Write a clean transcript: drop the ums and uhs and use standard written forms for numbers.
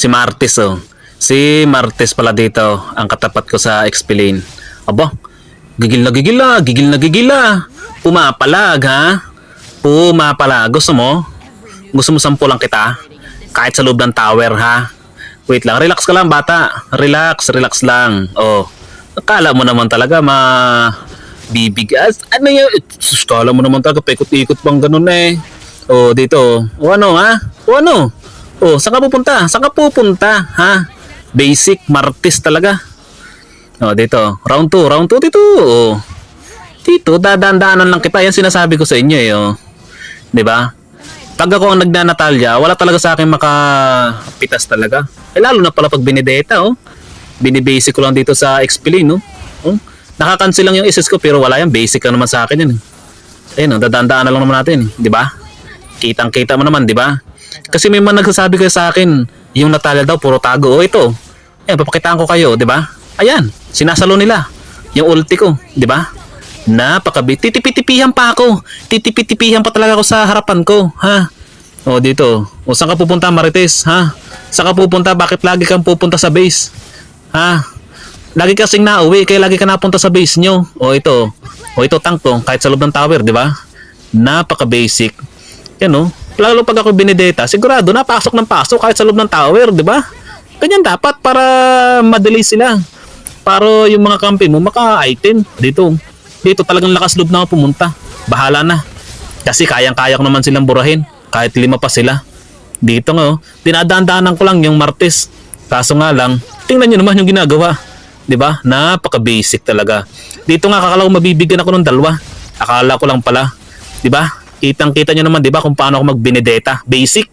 Si Martes oh. Si Martes pala dito ang katapat ko sa XP Lane. Aba, gigil na gigil ah, gigil na gigil ah. Pumapalag ha? Pumapalag. Gusto mo? Gusto mo sampulang kita? Kahit sa loob ng tower ha? Wait lang, relax ka lang bata. Relax, relax lang. Oh, akala mo naman talaga bibigas. Ano yun? Akala mo naman talaga paikot-ikot pang ganun eh. Oh, dito. O ano ha? O ano? Oh, saan ka pupunta? Saan ka pupunta? Ha? Basic, Martes talaga. Oh, dito. Round 2, round 2 dito. Oh. Dito, dadaan-daanan lang kita. Yan sinasabi ko sa inyo eh. Oh. 'Di ba? Pag ako ang nagnanatalya, wala talaga sa akin makapitas talaga. Eh, lalo na pala pag binideta, oh. Binibasic ko lang dito sa XP Lane, no? Oh. Nakakancel lang yung SS ko, pero wala yan. Basic ka naman sa akin yan. Ayun, oh, dadaan-daanan lang naman natin, 'di ba? Kitang-kita mo naman, 'di ba? Kasi may mga nagsasabi kayo sa akin, yung Natalia daw puro tago. Oh, ito. Ayan, papakitaan ko kayo, 'di ba? Ayan, sinasalo nila yung ulti ko, 'di ba? Napakabit. Titipitipihan pa ako. Titipitipihan pa talaga ako sa harapan ko, ha? O dito. O saan ka pupunta, Marites, ha? Saan ka pupunta? Bakit lagi kang pupunta sa base? Ha? Lagi kasing nauwi, kaya lagi ka napunta sa base nyo. O ito. O ito, tank to. Kahit sa loob ng tower, di ba? Napaka-basic. Yan o. Lalo pag ako binideta, sigurado napasok ng pasok kahit sa loob ng tower, di ba? Ganyan dapat para madali sila. Para yung mga kampi mo maka-item dito. Dito talagang lakas loob na ako pumunta. Bahala na. Kasi kayang-kaya ko naman silang burahin. Kahit 5 pa sila. Dito nga, oh, dinadaan-daanan ko lang yung Martes. Kaso nga lang, tingnan nyo naman yung ginagawa. 'Di ba? Napaka-basic talaga. Dito nga, kakala ko mabibigyan ako ng 2. Akala ko lang pala. 'Di ba? Kitang-kita nyo naman, 'di ba, kung paano ako mag-Benedetta. Basic.